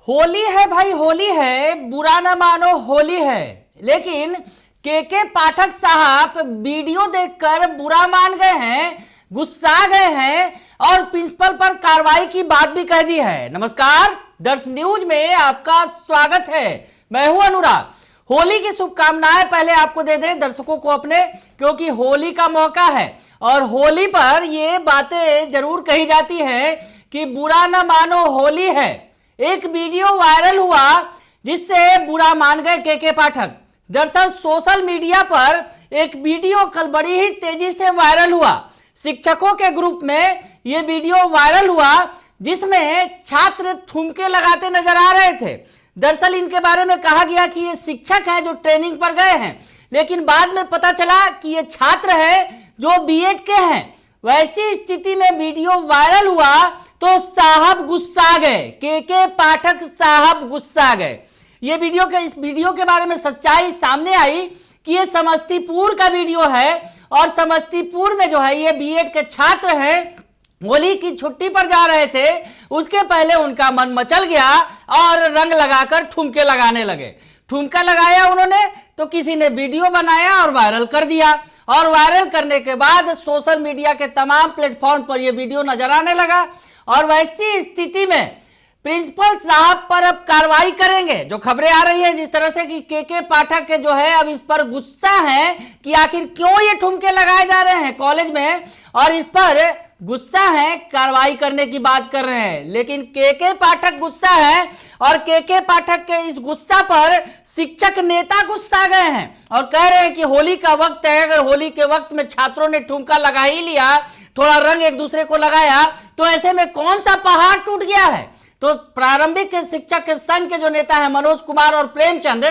होली है भाई, होली है, बुरा ना मानो होली है। लेकिन के पाठक साहब वीडियो देखकर बुरा मान गए हैं, गुस्सा गए हैं और प्रिंसिपल पर कार्रवाई की बात भी कह दी है। नमस्कार, दर्श न्यूज में आपका स्वागत है। मैं हूं अनुराग। होली की शुभकामनाएं पहले आपको दे दें दर्शकों को अपने, क्योंकि होली का मौका है और होली पर ये बातें जरूर कही जाती हैं कि बुरा ना मानो होली है। एक वीडियो वायरल हुआ जिससे बुरा मान गए के पाठक। दरअसल सोशल मीडिया पर एक वीडियो कल बड़ी ही तेजी से वायरल हुआ। शिक्षकों के ग्रुप में यह वीडियो वायरल हुआ जिसमें छात्र ठुमके लगाते नजर आ रहे थे। दरअसल इनके बारे में कहा गया कि ये शिक्षक हैं जो ट्रेनिंग पर गए हैं, लेकिन बाद में पता चला कि ये छात्र हैं जो बीएड के हैं। वैसी स्थिति में वीडियो वायरल हुआ तो साहब गुस्सा गए, के पाठक साहब गुस्सा गए। ये इस वीडियो के बारे में सच्चाई सामने आई कि ये समस्तीपुर का वीडियो है और समस्तीपुर में जो है ये बीएड के छात्र हैं, होली की छुट्टी पर जा रहे थे। उसके पहले उनका मन मचल गया और रंग लगाकर ठुमके लगाने लगे। ठुमका लगाया उन्होंने तो किसी ने वीडियो बनाया और वायरल कर दिया, और वायरल करने के बाद सोशल मीडिया के तमाम प्लेटफॉर्म पर यह वीडियो नजर आने लगा। और वैसी स्थिति में प्रिंसिपल साहब पर अब कार्रवाई करेंगे। जो खबरें आ रही हैं जिस तरह से कि के पाठक के जो है अब इस पर गुस्सा है कि आखिर क्यों ये ठुमके लगाए जा रहे हैं कॉलेज में, और इस पर गुस्सा है, कार्रवाई करने की बात कर रहे हैं। लेकिन के पाठक गुस्सा है और के पाठक के इस गुस्सा पर शिक्षक नेता गुस्सा गए हैं और कह रहे हैं कि होली का वक्त है, अगर होली के वक्त में छात्रों ने ठुमका लगा ही लिया, थोड़ा रंग एक दूसरे को लगाया, तो ऐसे में कौन सा पहाड़ टूट गया है। तो प्रारंभिक शिक्षक के संघ के जो नेता है मनोज कुमार और प्रेमचंद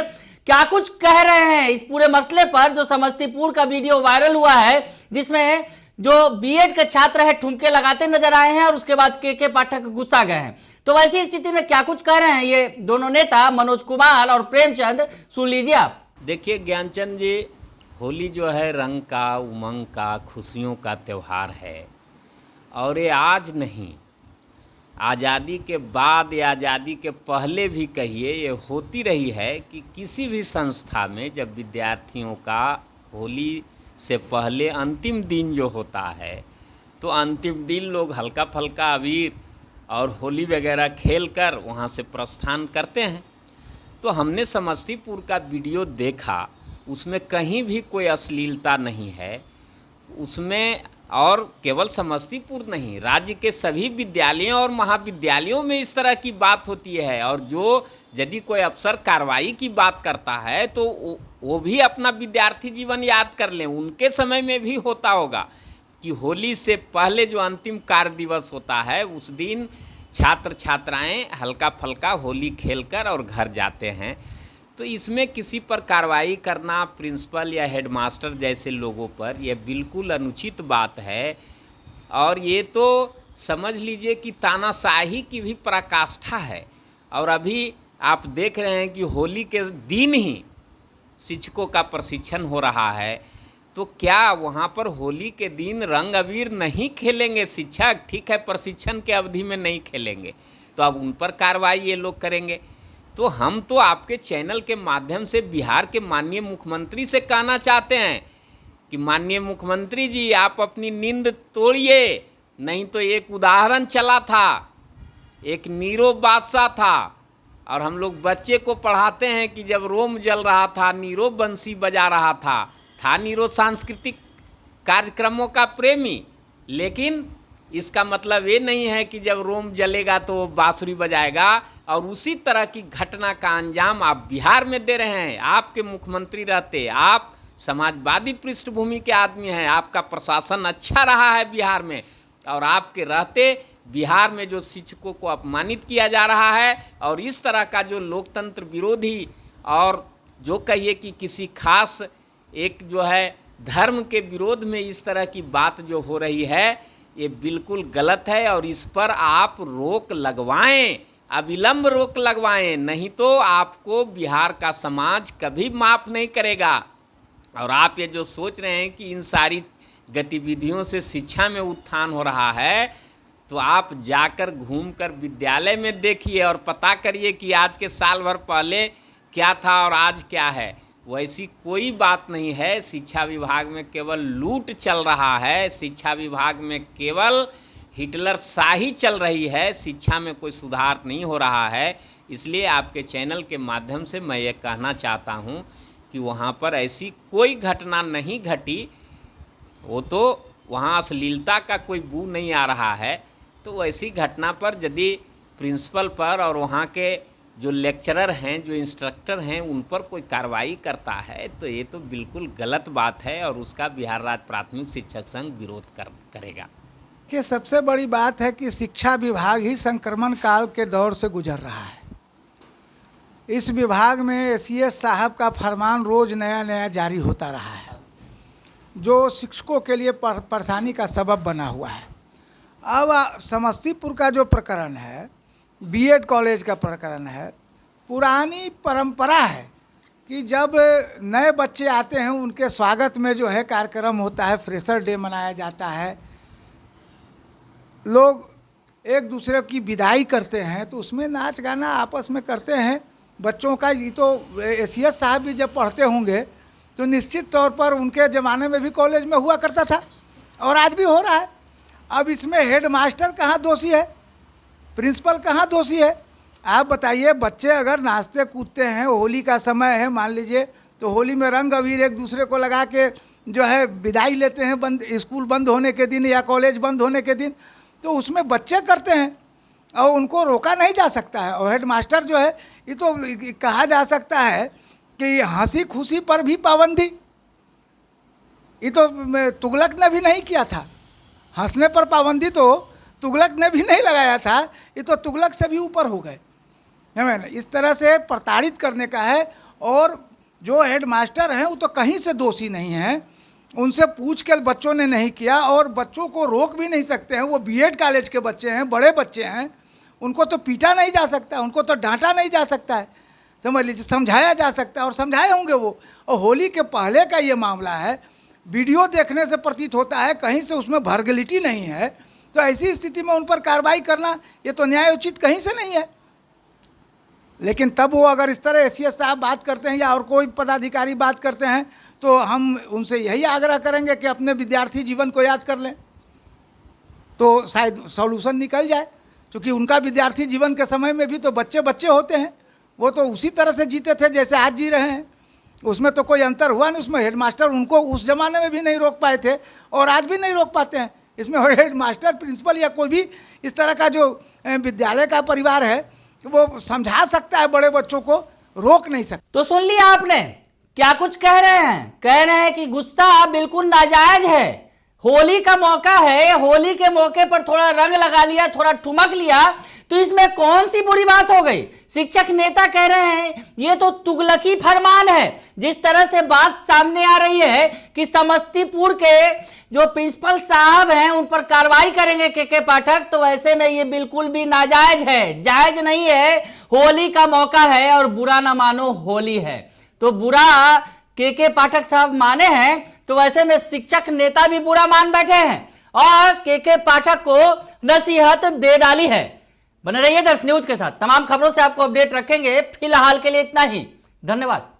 क्या कुछ कह रहे हैं इस पूरे मसले पर, जो समस्तीपुर का वीडियो वायरल हुआ है जिसमें जो बीएड के छात्र है ठुमके लगाते नजर आए हैं और उसके बाद के पाठक गुस्सा गए हैं। तो वैसी स्थिति में क्या कुछ कह रहे हैं ये दोनों नेता मनोज कुमार और प्रेमचंद, सुन लीजिए आप। देखिए ज्ञानचंद जी, होली जो है रंग का, उमंग का, खुशियों का त्यौहार है और ये आज नहीं, आज़ादी के बाद या आज़ादी के पहले भी कहिए ये होती रही है कि किसी भी संस्था में जब विद्यार्थियों का होली से पहले अंतिम दिन जो होता है तो अंतिम दिन लोग हल्का फल्का अबीर और होली वगैरह खेल कर वहाँ से प्रस्थान करते हैं। तो हमने समस्तीपुर का वीडियो देखा, उसमें कहीं भी कोई अश्लीलता नहीं है उसमें, और केवल समस्तीपुर नहीं, राज्य के सभी विद्यालयों और महाविद्यालयों में इस तरह की बात होती है। और जो यदि कोई अफसर कार्रवाई की बात करता है तो वो भी अपना विद्यार्थी जीवन याद कर लें, उनके समय में भी होता होगा कि होली से पहले जो अंतिम कार्य दिवस होता है उस दिन छात्र छात्राएं हल्का फल्का होली खेलकर और घर जाते हैं। तो इसमें किसी पर कार्रवाई करना प्रिंसिपल या हेडमास्टर जैसे लोगों पर यह बिल्कुल अनुचित बात है। और ये तो समझ लीजिए कि तानाशाही की भी पराकाष्ठा है। और अभी आप देख रहे हैं कि होली के दिन ही शिक्षकों का प्रशिक्षण हो रहा है, तो क्या वहाँ पर होली के दिन रंग अबीर नहीं खेलेंगे शिक्षक? ठीक है, प्रशिक्षण के अवधि में नहीं खेलेंगे तो अब उन पर कार्रवाई ये लोग करेंगे। तो हम तो आपके चैनल के माध्यम से बिहार के माननीय मुख्यमंत्री से कहना चाहते हैं कि माननीय मुख्यमंत्री जी, आप अपनी नींद तोड़िए। नहीं तो एक उदाहरण चला था, एक नीरो बादशाह था और हम लोग बच्चे को पढ़ाते हैं कि जब रोम जल रहा था नीरो बंसी बजा रहा था नीरो सांस्कृतिक कार्यक्रमों का प्रेमी। लेकिन इसका मतलब ये नहीं है कि जब रोम जलेगा तो वो बांसुरी बजाएगा। और उसी तरह की घटना का अंजाम आप बिहार में दे रहे हैं। आपके मुख्यमंत्री रहते, आप समाजवादी पृष्ठभूमि के आदमी हैं, आपका प्रशासन अच्छा रहा है बिहार में, और आपके रहते बिहार में जो शिक्षकों को अपमानित किया जा रहा है और इस तरह का जो लोकतंत्र विरोधी और जो कहिए कि किसी खास एक जो है धर्म के विरोध में इस तरह की बात जो हो रही है, ये बिल्कुल गलत है। और इस पर आप रोक लगवाएं, अविलंब रोक लगवाएं, नहीं तो आपको बिहार का समाज कभी माफ़ नहीं करेगा। और आप ये जो सोच रहे हैं कि इन सारी गतिविधियों से शिक्षा में उत्थान हो रहा है, तो आप जाकर घूमकर विद्यालय में देखिए और पता करिए कि आज के साल भर पहले क्या था और आज क्या है। वैसी कोई बात नहीं है। शिक्षा विभाग में केवल लूट चल रहा है, शिक्षा विभाग में केवल हिटलर शाही चल रही है, शिक्षा में कोई सुधार नहीं हो रहा है। इसलिए आपके चैनल के माध्यम से मैं ये कहना चाहता हूँ कि वहाँ पर ऐसी कोई घटना नहीं घटी। वो तो वहाँ अश्लीलता का कोई बू नहीं आ रहा है। तो ऐसी घटना पर यदि प्रिंसिपल पर और वहाँ के जो लेक्चरर हैं, जो इंस्ट्रक्टर हैं, उन पर कोई कार्रवाई करता है तो ये तो बिल्कुल गलत बात है और उसका बिहार राज्य प्राथमिक शिक्षक संघ विरोध करेगा। कि सबसे बड़ी बात है कि शिक्षा विभाग ही संक्रमण काल के दौर से गुजर रहा है। इस विभाग में एसीएस साहब का फरमान रोज़ नया नया जारी होता रहा है, जो शिक्षकों के लिए परेशानी का सबब बना हुआ है। अब समस्तीपुर का जो प्रकरण है, बीएड कॉलेज का प्रकरण है, पुरानी परंपरा है कि जब नए बच्चे आते हैं उनके स्वागत में जो है कार्यक्रम होता है, फ्रेशर डे मनाया जाता है, लोग एक दूसरे की विदाई करते हैं, तो उसमें नाच गाना आपस में करते हैं बच्चों का। ये तो एसीएस साहब भी जब पढ़ते होंगे तो निश्चित तौर पर उनके ज़माने में भी कॉलेज में हुआ करता था और आज भी हो रहा है। अब इसमें हेड मास्टर कहाँ दोषी है, प्रिंसिपल कहाँ दोषी है? आप बताइए। बच्चे अगर नाचते कूदते हैं, होली का समय है मान लीजिए, तो होली में रंग अबीर एक दूसरे को लगा के जो है विदाई लेते हैं बंद, स्कूल बंद होने के दिन या कॉलेज बंद होने के दिन, तो उसमें बच्चे करते हैं और उनको रोका नहीं जा सकता है। और हेड मास्टर जो है, ये तो कहा जा सकता है कि हंसी खुशी पर भी पाबंदी, ये तो तुगलक ने भी नहीं किया था। हंसने पर पाबंदी तो तुगलक ने भी नहीं लगाया था, ये तो तुगलक से भी ऊपर हो गए। इस तरह से प्रताड़ित करने का है। और जो हेड मास्टर हैं वो तो कहीं से दोषी नहीं हैं, उनसे पूछ के बच्चों ने नहीं किया और बच्चों को रोक भी नहीं सकते हैं। वो बीएड कॉलेज के बच्चे हैं, बड़े बच्चे हैं, उनको तो पीटा नहीं जा सकता, उनको तो डांटा नहीं जा सकता है, समझ लीजिए, समझाया जा सकता है और समझाए होंगे वो। और होली के पहले का ये मामला है, वीडियो देखने से प्रतीत होता है कहीं से उसमें वर्गलिटी नहीं है। तो ऐसी स्थिति में उन पर कार्रवाई करना ये तो न्यायोचित कहीं से नहीं है। लेकिन तब वो अगर इस तरह एसीएस साहब बात करते हैं या और कोई पदाधिकारी बात करते हैं तो हम उनसे यही आग्रह करेंगे कि अपने विद्यार्थी जीवन को याद कर लें, तो शायद सॉल्यूशन निकल जाए। क्योंकि उनका विद्यार्थी जीवन के समय में भी तो बच्चे बच्चे होते हैं, वो तो उसी तरह से जीते थे जैसे आज जी रहे हैं, उसमें तो कोई अंतर हुआ नहीं। उसमें हेडमास्टर उनको उस ज़माने में भी नहीं रोक पाए थे और आज भी नहीं रोक पाते हैं। इसमें हेडमास्टर, प्रिंसिपल या कोई भी इस तरह का जो विद्यालय का परिवार है वो समझा सकता है, बड़े बच्चों को रोक नहीं सकता। तो सुन लिया आपने क्या कुछ कह रहे हैं कि गुस्सा बिल्कुल नाजायज है। होली का मौका है, होली के मौके पर थोड़ा रंग लगा लिया, थोड़ा ठुमक लिया, तो इसमें कौन सी बुरी बात हो गई। शिक्षक नेता कह रहे हैं ये तो तुगलकी फरमान है। जिस तरह से बात सामने आ रही है कि समस्तीपुर के जो प्रिंसिपल साहब हैं उन पर कार्रवाई करेंगे के पाठक, तो ऐसे में ये बिल्कुल भी नाजायज है, जायज नहीं है। होली का मौका है और बुरा ना मानो होली है, तो बुरा के पाठक साहब माने हैं, तो वैसे में शिक्षक नेता भी बुरा मान बैठे हैं और के पाठक को नसीहत दे डाली है। बने रहिए दर्श न्यूज के साथ, तमाम खबरों से आपको अपडेट रखेंगे। फिलहाल के लिए इतना ही, धन्यवाद।